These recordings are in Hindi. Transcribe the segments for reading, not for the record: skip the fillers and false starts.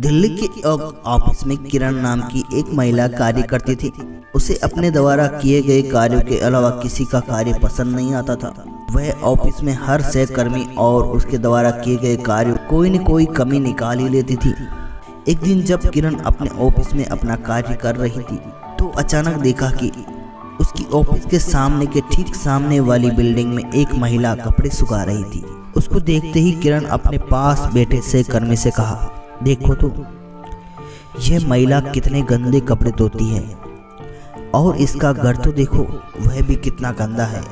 दिल्ली के एक ऑफिस में किरण नाम की एक महिला कार्य करती थी। उसे अपने द्वारा किए गए कार्यों के अलावा किसी का कार्य पसंद नहीं आता था। वह ऑफिस में हर सहकर्मी और उसके द्वारा किए गए कार्यों कोई न कोई कमी निकाल ही लेती थी। एक दिन जब किरण अपने ऑफिस में अपना कार्य कर रही थी तो अचानक देखा कि उसकी ऑफिस के सामने के ठीक सामने वाली बिल्डिंग में एक महिला कपड़े सुखा रही थी। उसको देखते ही किरण अपने पास बैठे सहकर्मी से कहा, देखो तो यह महिला कितने गंदे कपड़े धोती है और इसका घर तो देखो वह भी कितना गंदा है,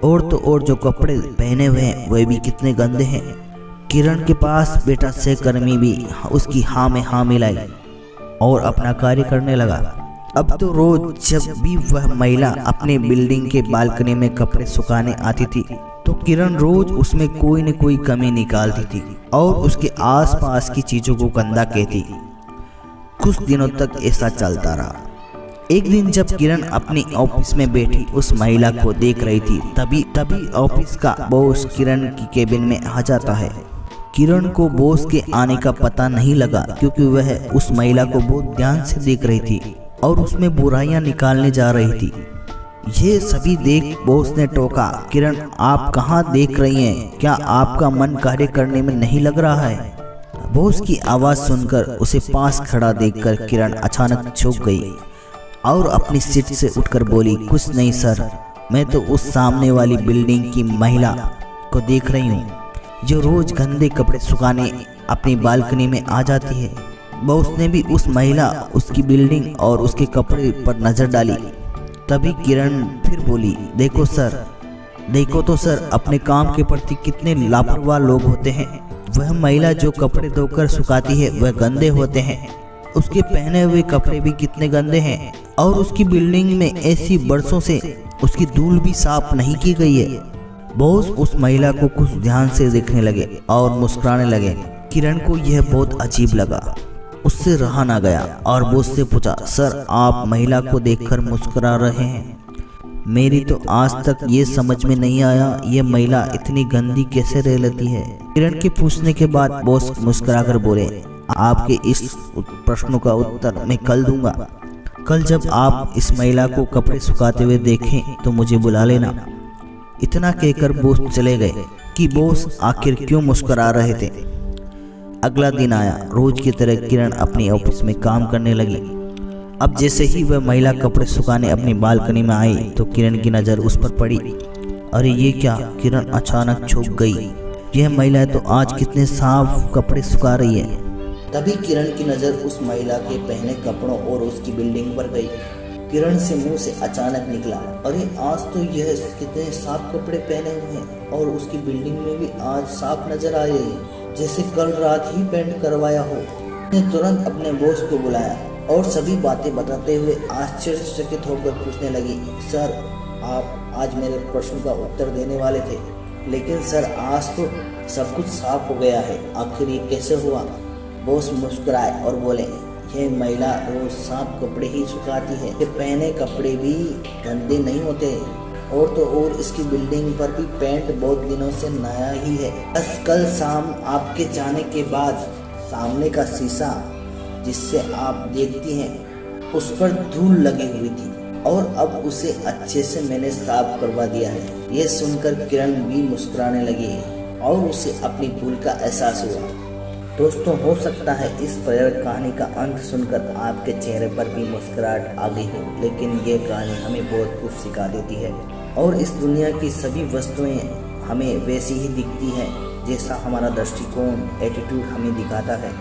और तो और जो कपड़े पहने हुए हैं वह भी कितने गंदे हैं। किरण के पास बेटा सहकर्मी भी उसकी हाँ में हाँ मिलाई और अपना कार्य करने लगा। अब तो रोज जब भी वह महिला अपने बिल्डिंग के बालकनी में कपड़े सुखाने आती थी तो किरण रोज उसमें कोई न कोई कमी निकालती थी और उसके आसपास की चीजों को गंदा कहती। कुछ दिनों तक ऐसा चलता रहा। एक दिन जब किरण अपनी ऑफिस में बैठी उस महिला को देख रही थी तभी ऑफिस का बॉस किरण की केबिन में आ जाता है। किरण को बॉस के आने का पता नहीं लगा क्योंकि वह उस महिला को बहुत ध्यान से देख रही थी और उसमें बुराइयां निकालने जा रही थी। ये सभी देख बॉस ने टोका, किरण आप कहाँ देख रही हैं? क्या आपका मन कार्य करने में नहीं लग रहा है? बॉस की आवाज सुनकर उसे पास खड़ा देखकर किरण अचानक झुक गई और अपनी सीट से उठकर बोली, कुछ नहीं सर, मैं तो उस सामने वाली बिल्डिंग की महिला को देख रही हूँ जो रोज गंदे कपड़े सुखाने अपनी बालकनी में आ जाती है। बॉस ने भी उस महिला, उसकी बिल्डिंग और उसके कपड़े पर नजर डाली। तभी किरण फिर बोली, देखो तो सर अपने काम के प्रति कितने लापरवाह लोग होते हैं। वह महिला जो कपड़े धोकर सुखाती है वह गंदे होते हैं, उसके पहने हुए कपड़े भी कितने गंदे हैं और उसकी बिल्डिंग में ऐसी बरसों से उसकी धूल भी साफ नहीं की गई है। बॉस उस महिला को कुछ ध्यान से देखने लगे और मुस्कुराने लगे। किरण को यह बहुत अजीब लगा, उससे रहा ना गया और बॉस से पूछा, सर आप महिला को देखकर मुस्कुरा रहे हैं? मेरी तो आज तक ये समझ में नहीं आया ये महिला इतनी गंदी कैसे रह लेती है। किरण के पूछने के बाद बॉस मुस्कुराकर बोले, आपके इस प्रश्नों का उत्तर मैं कल दूंगा। कल जब आप इस महिला को कपड़े सुखाते हुए देखें तो मुझे बुला लेना। इतना कहकर बॉस चले गए कि बॉस आखिर क्यों मुस्कुरा रहे थे। अगला दिन आया। रोज की तरह किरण अपनी ऑफिस में काम करने लगी। अब जैसे ही वह महिला कपड़े सुखाने अपनी बालकनी में आई तो किरण की नज़र उस पर पड़ी। अरे ये क्या? किरण अचानक झुक गई। यह महिला तो आज कितने साफ कपड़े सुखा रही है। तभी किरण की नज़र उस महिला के पहने कपड़ों और उसकी बिल्डिंग पर गई। किरण से मुंह से अचानक निकला, अरे आज तो यह कितने साफ कपड़े पहने हुए हैं और उसकी बिल्डिंग में भी आज साफ नजर आ रही है, जैसे कल रात ही पेंट करवाया हो। उसने तुरंत अपने बॉस को बुलाया और सभी बातें बताते हुए आश्चर्यचकित होकर पूछने लगी, सर आप आज मेरे प्रश्न का उत्तर देने वाले थे, लेकिन सर आज तो सब कुछ साफ हो गया है, आखिर ये कैसे हुआ? बॉस मुस्कुराए और बोले, यह महिला रोज साफ कपड़े ही सुखाती है, ये पहने कपड़े भी गंदे नहीं होते, और तो और इसकी बिल्डिंग पर भी पेंट बहुत दिनों से नया ही है। बस कल शाम आपके जाने के बाद सामने का शीशा जिससे आप देखती हैं उस पर धूल लगी हुई थी और अब उसे अच्छे से मैंने साफ करवा दिया है। यह सुनकर किरण भी मुस्कुराने लगी और उसे अपनी भूल का एहसास हुआ। दोस्तों हो सकता है इस प्रेरक कहानी का अंत सुनकर आपके चेहरे पर भी मुस्कुराहट आ गई हो, लेकिन ये कहानी हमें बहुत कुछ सिखा देती है और इस दुनिया की सभी वस्तुएं हमें वैसी ही दिखती हैं जैसा हमारा दृष्टिकोण, एटीट्यूड हमें दिखाता है।